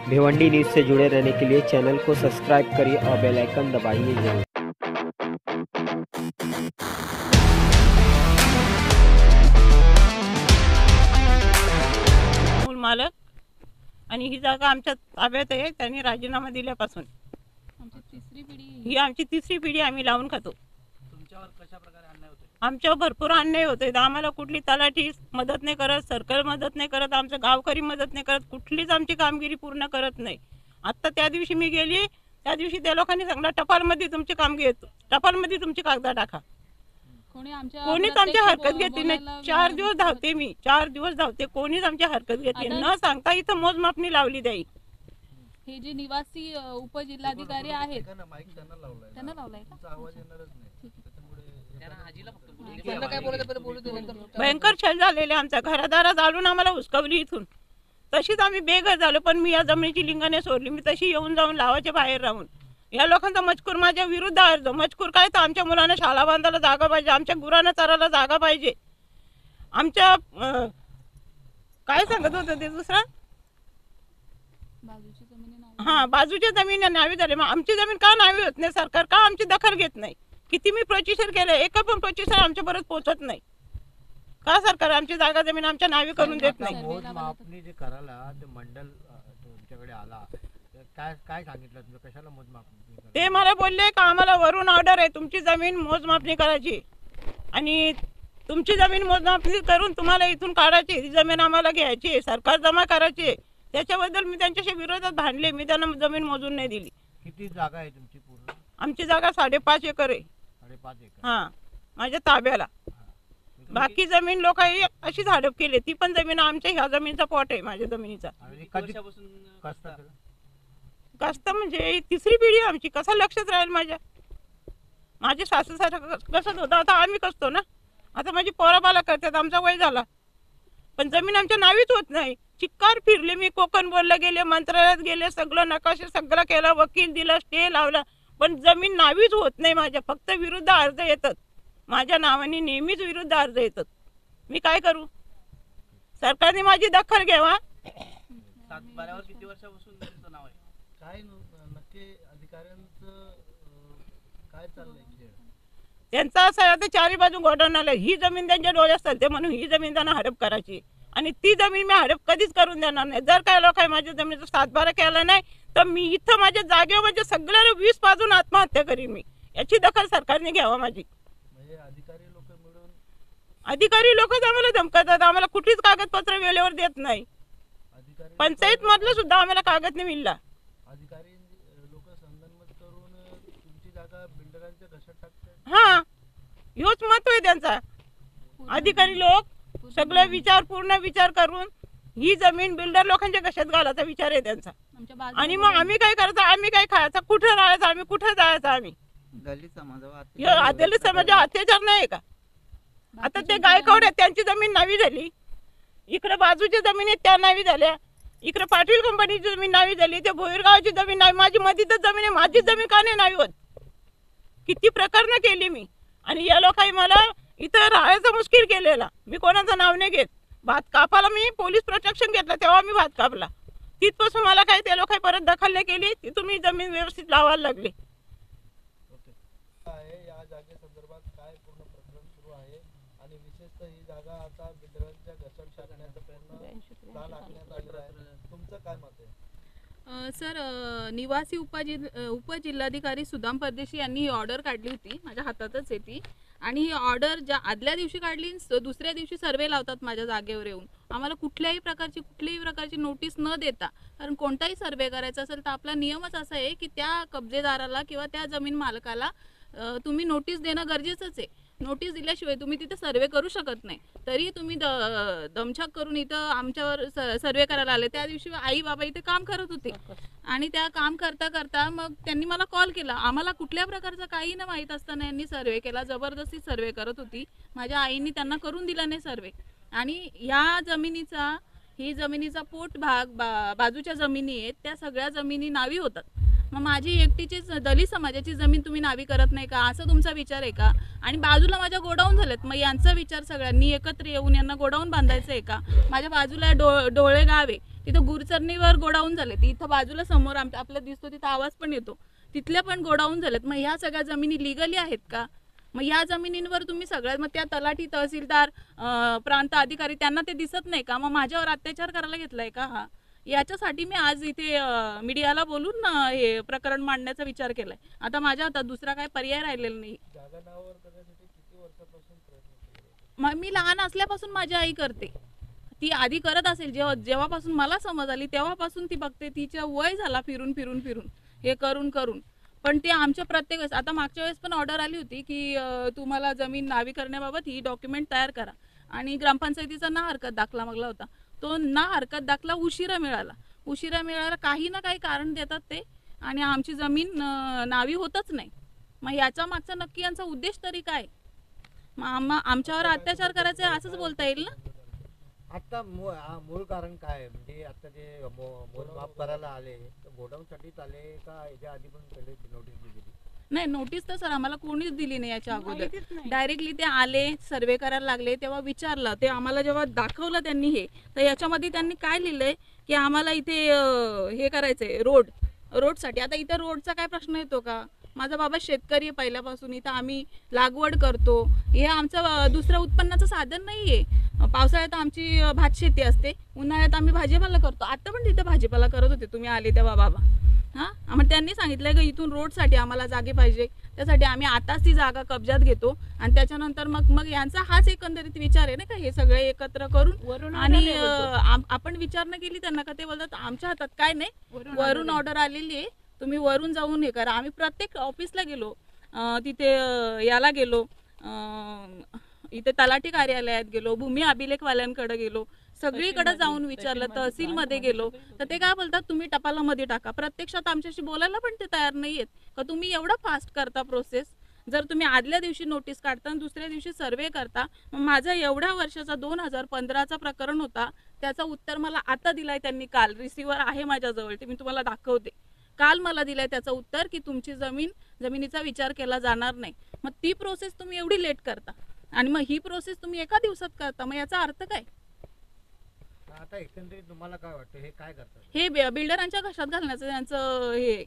Bhiwandi news से जुड़े रहने के लिए चैनल को सब्सक्राइब करिए और बेल आइकन दबाइए जरूर। मूल मालक आणि ही जागा आमच्या ताब्यात आहे। त्यांनी राजीनामा दिल्यापासून ही आमची तिसरी पिढी आम्ही लावून खातो। तुमच्यावर कशा प्रकारे अन्याय होतोय? आमच्यावर भरपूर अन्याय होतोय। आम्हाला कुठली तलाठी मदत नाही करत, सरकार मदत नाही करत, आमचं गावकरी मदत नाही करत, कुठलीच आमची कामगिरी पूर्ण करत नाही। आता त्या दिवशी मी गेली, त्या दिवशी त्या लोकांनी सांगितलं टपालमध्ये तुमची कामगिरी, टपालमध्ये तुमची कागद टाका। कोणीच आमची हरकत घेतली नाही। 4 दिवस धावते मी, 4 दिवस धावते, कोणीच आमची हरकत घेतली न सांगता इथं मोजमापणी लावली द्याई। हे जे निवासी उपजिल्हाधिकारी आहेत त्यांना लावलाय का? भयंकर छळ झालेले, आमच्या घरादारात आलून आम्हाला हुसकवली इथून। तशीच आम्ही बेघर झालो, पण मी या जमिनीची लिंगाने सोडली। मी तशी येऊन जाऊन लावाच्या बाहेर राहून या लोकांचा मजकूर माझ्या विरुद्ध अर्ज, मजकूर काय तर आमच्या मुलांना शाळा बांधायला जागा पाहिजे, आमच्या गुरांना चरायला जागा पाहिजे, आमच्या काय सांगत होतं ते दुसरा बाजूच्या जमिनी नावी झाले। मग आमची जमीन का नावी होत नाही? सरकार का आमची दखल घेत नाही? किती मी प्रोसिजर केलं, एका पण प्रोसिजर आमच्या परत पोहोचत नाही। का सरकार आमची जागा जमीन आमच्या नावी करून देत नाही? मोजमापणी जे करायला ते मंडल तुमच्याकडे आला, काय काय सांगितलं तुम्ही? कशाला मोजमापणी? ते मला बोलले का आम्हाला वरून ऑर्डर आहे तुमची जमीन मोजमापणी करायची आणि तुमची जमीन मोजमापणी करून तुम्हाला इथून काढायची, ही जमीन आम्हाला घ्यायची, सरकार जमा करायची। त्याच्याबद्दल मी त्यांच्याशी विरोधात भांडले, मी त्यांना जमीन मोजून नाही दिली। किती जागा आहे तुमची पूर्ण? आमची जागा 5.5 एकर आहे। 5.5 एकर? हां, माझ्या ताब्याला। बाकी जमीन लोकांनी अशीच हडप केली, ती पण जमीन आमच्या ह्या जमीनचा पोट आहे, माझ्या जमिनीचा। कष्ट म्हणजे तिसरी पिढी आमची, कसं लक्षात राहील माझ्या? माझे सासू कसं होतं, आता आम्ही कसतो ना, आता माझी पोराबाला करतात, आमचा वय झाला पण जमीन आमच्या नावीच होत नाही। चिक्कार फिरले मी, कोकण बोलला गेले, मंत्रालयात गेले, सगळं नकाशे सगळं केलं, वकील दिला, स्टे लावला, पण जमीन नावीच होत नाही माझ्या। फक्त विरुद्ध अर्ज येतात माझ्या नावाने, नेहमीच विरुद्ध अर्ज येतात। मी काय करू? सरकारने माझी दखल घ्यावा। सातबाऱ्यावर किती वर्षापासून तुमचं नाव आहे? काय नक्की अधिकाऱ्यांचं काय चाललंय? त्यांचं असं आहे, आता चारी बाजू गोडाऊन आलं, ही जमीन त्यांच्या डोळ्यात चालते म्हणून ही जमीन त्यांना हडप करायची आणि ती जमीन मी हडप कधीच करून देणार नाही। जर काय लोक माझ्या जमिनीचा 7/12 केला नाही तर मी इथं माझ्या जागेवर म्हणजे सगळ्यांना 20 पाजून आत्महत्या करीन मी। याची दखल सरकारने घ्यावा माझी। म्हणजे अधिकारी लोक आम्हाला धमकावतात, आम्हाला कुठलीच कागदपत्र वेळेवर देत नाही। पंचायत मधलं सुद्धा आम्हाला कागद नाही मिळाला। अधिकारी लोक संगनमत करून तुमची जागा बिल्डरांच्या घशात टाकतात। हां, ह्योच महत्व आहे त्यांचा। अधिकारी लोक सगळं पूर्ण विचार करून ही जमीन बिल्डर लोकांच्या घशात घालायचा विचार आहे त्यांचा। आणि मग आम्ही काय करायचं, आम्ही काय खायचं, कुठे राहायचं, आम्ही कुठे जायचं? आम्ही दलित समाजावर अत्याचार नाही का? आता ते गायकवाड आहेत, त्यांची जमीन नावी झाली, इकडे बाजूच्या जमिनी त्या नावी झाल्या, इकडे पाटील कंपनीची जमीन नावी झाली, ते भोईरगावची जमीन नावी, माझी मधीतच जमीन आहे, माझी जमीन का नाही नावी होत? किती प्रकरणं केली मी आणि या लोकांनी मला इथं राहायचं मुश्किल केलेला। मी कोणाचं नाव नाही घेत, भात कापाला मी पोलीस प्रोटेक्शन घेतलं तेव्हा मी भात कापला, तिथपासून मला काय ते लोक परत दखल नाही केली, तिथून मी जमीन व्यवस्थित लावायला लागली। या जागेसंदर्भात काय पूर्ण प्रकरण सुरू आहे आणि विशेषतः ही जागा आता बिल्डरांच्या घशात टाकण्याचा प्रयत्न आलेला आहे, तुमचं काय मत आहे? सर, निवासी उपजिल्हाधिकारी सुदाम परदेशी यांनी ही ऑर्डर काढली होती, माझ्या हातातच आहे ती, आणि ही ऑर्डर ज्या आदल्या दिवशी काढली, दुसऱ्या दिवशी सर्वे लावतात माझ्या जागेवर येऊन, आम्हाला कुठल्याही प्रकारची नोटीस न देता। कारण कोणताही सर्वे करायचा असेल तर आपला नियमच असा आहे की त्या कब्जेदाराला किंवा त्या जमीन मालकाला तुम्ही नोटीस देणं गरजेचंच आहे। नोटीस दिल्याशिवाय तुम्ही तिथे सर्वे करू शकत नाही। तरी तुम्ही दमछाक करून इथं आमच्यावर सर्वे करायला आले। त्या दिवशी आई बाबा इथे काम करत होते आणि त्या काम करता करता मग त्यांनी मला कॉल केला, आम्हाला कुठल्या प्रकारचं काही न माहीत असताना यांनी सर्वे केला, जबरदस्ती सर्वे करत होती। माझ्या आईंनी त्यांना करून दिला नाही सर्वे आणि ही जमिनीचा पोट भाग बाजूच्या जमिनी आहेत, त्या सगळ्या जमिनी नावी होतात। मग माझी एकटीचीच दलित समाजाची जमीन तुम्ही नावी करत नाही का, असं तुमचा विचार आहे का? आणि बाजूला माझ्या गोडाऊन झालेत, मग यांचा विचार सगळ्यांनी एकत्र येऊन यांना गोडाऊन बांधायचं आहे का? माझ्या बाजूला डोळे गाव आहे, तिथं गुरचरणीवर गोडाऊन झाले, इथं बाजूला समोर आपल्याला दिसतो तिथं आवाज पण येतो, तिथल्या पण गोडाऊन झालेत. मग ह्या सगळ्या जमिनी लिगली आहेत का? मग ह्या जमिनींवर तुम्ही सगळ्यात, मग त्या तलाठी, तहसीलदार, प्रांत अधिकारी त्यांना ते दिसत नाही का? मग माझ्यावर अत्याचार करायला घेतलाय का हा? याच्यासाठी मी आज इथे मीडियाला बोलून हे प्रकरण मांडण्याचा विचार केलाय. आता माझ्या हातात दुसरा काय पर्याय राहिलेला नाही. जागा नावावर करण्यासाठी किती वर्षापासून प्रयत्न केले? मग मी लहान असल्यापासून माझी आई करते, ती आधी करत असेल, जेव्हापासून मला समज आली तेव्हापासून ती बघते. तिच्या वय झाला फिरून फिरून फिरून हे करून करून, पण ते आमच्या प्रत्येक वेळेस, आता मागच्या वेळेस पण ऑर्डर आली होती की तुम्हाला जमीन नावी करण्याबाबत ही डॉक्युमेंट तयार करा, आणि ग्रामपंचायतीचा ना हरकत दाखला मागला होता. तो ना हरकत दाखला उशिरा मिळाला, काही ना काही कारण देतात ते, आणि आमची जमीन नावी होतच नाही. मग याच्या मागचा नक्की यांचा उद्देश तरी काय? आमच्यावर अत्याचार करायचे असंच बोलता येईल ना? आता मूळ कारण काय आहे? म्हणजे आता जे मोजमाप करायला आले गोडाऊन साठीच आले का याच्या आधी पण पहिले नोटीस दिली? नाही, नोटीस तर सर आम्हाला कोणीच दिली नाही याच्या अगोदर. डायरेक्टली ते आले, सर्वे करायला लागले, तेव्हा विचारलं, ते आम्हाला जेव्हा दाखवलं त्यांनी हे, तर याच्यामध्ये त्यांनी काय लिहिलंय की आम्हाला इथे हे करायचंय रोडसाठी. आता इथं रोडचा काय प्रश्न येतो का? माझा बाबा शेतकरी आहे पहिल्यापासून, इथं आम्ही लागवड करतो, हे आमचं दुसरं उत्पन्नाचं साधन नाहीये. पावसाळ्यात आमची भात शेती असते, उन्हाळ्यात आम्ही भाजीपाला करतो. आता पण तिथे भाजीपाला करत होते तुम्ही आले तेव्हा बाबा. हां, मग त्यांनी सांगितलं की इथून रोडसाठी आम्हाला जागे पाहिजे, त्यासाठी आम्ही आताच ती जागा कब्जात घेतो, आणि त्याच्यानंतर मग यांचा हाच एकंदरीत विचार आहे ना का हे सगळे एकत्र करून, आणि आपण विचारणा केली त्यांना का ते बोलतात आमच्या हातात काय नाही, वरून ऑर्डर आलेली आहे, तुम्ही वरून जाऊन हे करा. आम्ही प्रत्येक ऑफिसला गेलो, तिथे याला गेलो, इथे तलाठी कार्यालयात गेलो, भूमी अभिलेखवाल्यांकडे गेलो, सगळीकडे जाऊन विचारलं, तहसीलमध्ये गेलो, तर ते काय बोलतात तुम्ही टपालामध्ये टाका. प्रत्यक्षात आमच्याशी बोलायला पण ते तयार नाहीयेत का तुम्ही एवढं फास्ट करता प्रोसेस. जर तुम्ही आदल्या दिवशी नोटीस काढता आणि दुसऱ्या दिवशी सर्वे करता, मग माझा एवढ्या वर्षाचा 2015चा प्रकरण होता, त्याचं उत्तर मला आता दिलाय त्यांनी. काल रिसिव्हर आहे माझ्याजवळ, ते मी तुम्हाला दाखवते. काल मला दिलंय त्याचं उत्तर की तुमची जमिनीचा विचार केला जाणार नाही. मग ती प्रोसेस तुम्ही एवढी लेट करता, आणि मग ही प्रोसेस तुम्ही एका दिवसात करता, मग याचा अर्थ काय? आता एकंदरीत तुम्हाला काय वाटतं हे काय करतात? हे बिल्डरांच्या घशात घालण्याचं त्यांचं हे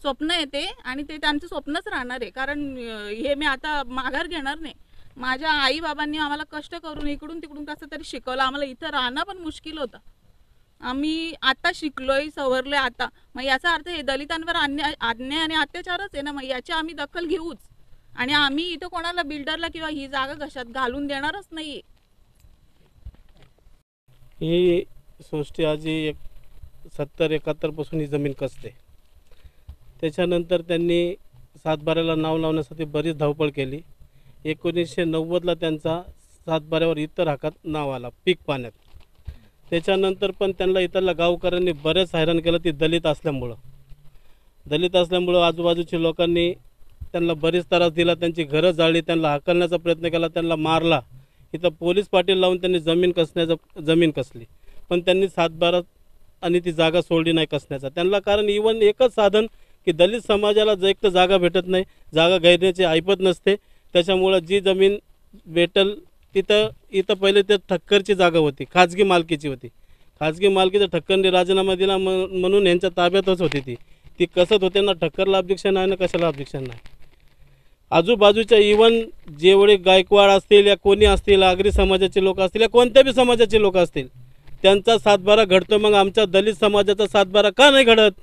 स्वप्न आहे ते, आणि ते त्यांचं स्वप्नच राहणार आहे. कारण हे मी आता माघार घेणार नाही. माझ्या आई बाबांनी आम्हाला कष्ट करून इकडून तिकडून कसं तरी शिकवलं, आम्हाला इथं राहणं पण मुश्किल होतं. आम्ही आता शिकलोय, सवरलोय आता, मग याचा अर्थ हे दलितांवर अन्याय आणि अत्याचारच आहे ना. मग याची आम्ही दखल घेऊच, आणि आम्ही इथं कोणाला बिल्डरला किंवा ही जागा घशात घालून देणारच नाहीये. ही सृष्टी आजी 70-71 पासून ही जमीन कसते. त्याच्यानंतर त्यांनी सातबाऱ्याला नाव लावण्यासाठी बरीच धावपळ केली. 1990ला त्यांचा सातबाऱ्यावर इतर हक्कात नाव आला पीक पाण्यात. त्याच्यानंतर पण त्यांना इथल्या गावकऱ्यांनी बरेच हैराण केलं. ती दलित असल्यामुळं आजूबाजूच्या लोकांनी त्यांना बरीच त्रास दिला, त्यांची घरं जाळली, त्यांना हाकलण्याचा प्रयत्न केला, त्यांना मारला. इथं पोलीस पाटील लावून त्यांनी जमीन कसली, पण त्यांनी सातबारा आणि ती जागा सोडली नाही कसण्याचा. त्यांना कारण इवन एकच साधन की दलित समाजाला एक तर जागा भेटत नाही, जागा घेण्याची ऐपत नसते. त्याच्यामुळं जी जमीन भेटल इथं पहिले ते ठक्करची जागा होती, खाजगी मालकीची होती. खाजगी मालकीचा ठक्करने राजीनामा दिला म्हणून यांच्या ताब्यातच होती. ती कसत होते ना, ठक्करला ऑब्जेक्शन आहे ना कशाला ऑब्जेक्शन नाही. आजूबाजूच्या इवन जेवढे गायकवाड असतील या कोणी असतील, आगरी समाजाचे लोक असतील या कोणत्या बी समाजाचे लोक असतील, त्यांचा सातबारा घडतो. मग आमच्या दलित समाजाचा सातबारा का नाही घडत?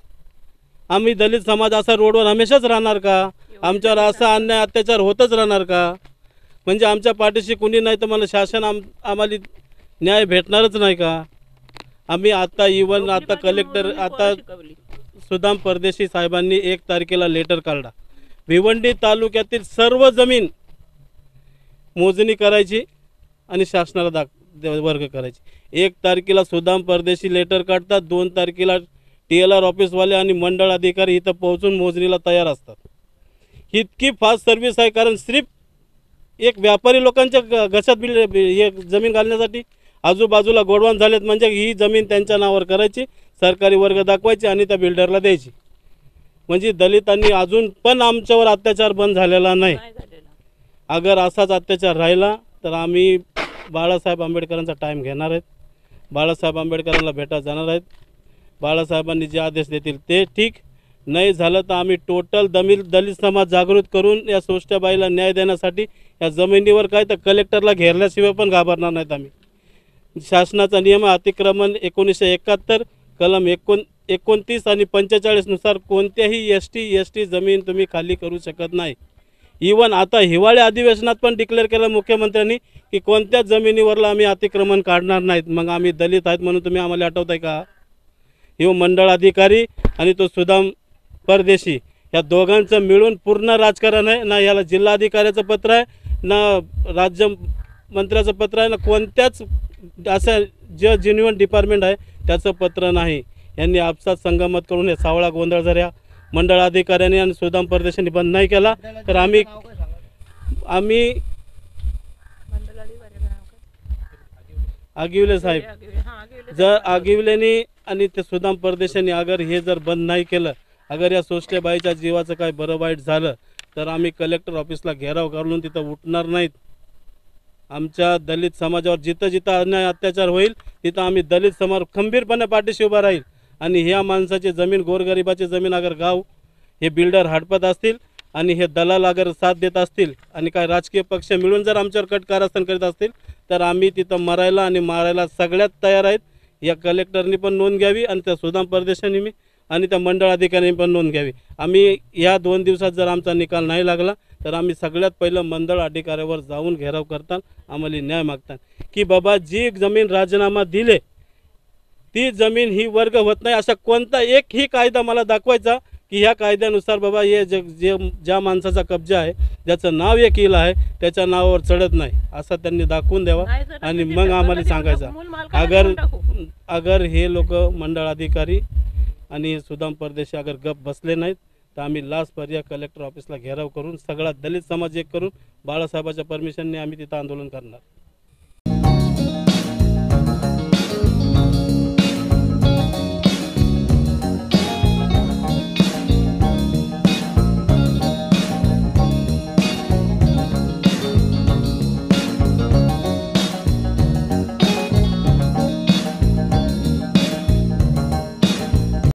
आम्ही दलित समाज असा रोडवर हमेशाच राहणार का? आमच्यावर असा अन्याय अत्याचार होतच राहणार का? म्हणजे आमच्या पाठीशी कुणी नाही तर मला शासन आम्हाला न्याय भेटणारच नाही का? आम्ही आता कलेक्टर सुदाम परदेशी साहेबांनी 1 तारखेला लेटर काढला. भिवंडी तालुक्यातील सर्व जमीन मोजणी करायची आणि शासनाला वर्ग करायची. 1 तारखेला सुदाम परदेशी लेटर काढतात, 2 तारखेला TLR ऑफिसवाले आणि मंडळ अधिकारी इथं पोहोचून मोजणीला तयार असतात. इतकी फास्ट सर्व्हिस आहे. कारण सिर्फ एक व्यापारी लोकांच्या घशात हे जमीन घालण्यासाठी आजूबाजूला गोडवान झालेत, म्हणजे ही जमीन त्यांच्या नावावर करायची, सरकारी वर्ग दाखवायची आणि त्या बिल्डरला द्यायची. म्हणजे दलितांनी अजून पण आमच्यावर अत्याचार बंद झालेला नाही. अगर असाच अत्याचार राहिला तर आम्ही बाळासाहेब आंबेडकरांचा टाईम घेणार आहेत. बाळासाहेब आंबेडकरांना भेटा जाणार आहेत. बाळासाहेबांनी जे आदेश देतील ते ठीक, नाही झालं तर आम्ही टोटल दलित समाज जागृत करून या सोष्ट्याबाईला न्याय देण्यासाठी या जमिनीवर काय तर कलेक्टरला घेरल्याशिवाय पण घाबरणार नाहीत आम्ही. शासनाचा नियम अतिक्रमण 1971 कलम 29 आणि 45 नुसार कोणत्याही एसटी जमीन तुम्ही खाली करू शकत नाही. इवन आता हिवाळी अधिवेशनात पण डिक्लेअर केलं मुख्यमंत्र्यांनी की कोणत्याच जमिनीवरला आम्ही अतिक्रमण काढणार नाहीत. मग आम्ही दलित आहेत म्हणून तुम्ही आम्हाला आठवताय का? हे मंडळ अधिकारी आणि तो सुदाम परदेशी या दोघांचं मिळून पूर्ण राजकारण आहे. ना याला जिल्हाधिकाऱ्याचं पत्र आहे, ना राज्यमंत्र्याचं पत्र आहे, ना कोणत्याच असं जे जेन्युइन डिपार्टमेंट आहे त्याचं पत्र नाही. यांनी आपसात संगमत करून हे सावळा गोंधळ जर या मंडळ अधिकाऱ्यांनी आणि सुदाम परदेशांनी बंद नाही केला तर आम्ही आगिवले साहेब जर आगिवलेनी आणि ते सुदाम परदेशांनी अगर हे जर बंद नाही केलं, अगर या सोष्ट्याबाईच्या जीवाचं काय बरं वाईट झालं तर आम्ही कलेक्टर ऑफिसला घेराव घालून तिथं उठणार नाहीत. आमच्या दलित समाजावर जिथं अन्याय अत्याचार होईल तिथं आम्ही दलित समाज खंबीरपणे पाठीशी उभा राहील. आणि ह्या माणसाची जमीन, गोरगरिबाची जमीन अगर गाव हे बिल्डर हडपत असतील आणि हे दलाल अगर साथ देत असतील आणि काय राजकीय पक्ष मिळून जर आमच्यावर कट कारस्थान करीत असतील तर आम्ही तिथं मरायला आणि मारायला सगळ्यात तयार आहेत. या कलेक्टरनी पण नोंद घ्यावी आणि त्या सुदाम परदेशांनी आणि त्या मंडळ अधिकाऱ्यांनी पण नोंद घ्यावी. आम्ही या 2 दिवसात जर आमचा निकाल नाही लागला तर आम्ही सगळ्यात पहिलं मंडळ अधिकाऱ्यावर जाऊन घेराव करतात, आम्हाला न्याय मागतात की बाबा जी जमीन राजीनामा दिले ती जमीन ही वर्ग होत नाही. असा कोणता एकही कायदा मला दाखवायचा की ह्या कायद्यानुसार बाबा हे ज्या माणसाचा कब्जा आहे, ज्याचं नाव एक इल आहे, त्याच्या नावावर चढत नाही असं त्यांनी दाखवून द्यावा. आणि मग आम्हाला सांगायचं अगर हे लोक मंडळ अधिकारी आणि सुदाम परदेशी अगर गप बसले नाहीत तर आम्ही लास्ट पर्याय कलेक्टर ऑफिसला घेराव करून सगळा दलित समाज एक करून बाळासाहेबाच्या परमिशनने आम्ही तिथं आंदोलन करणार.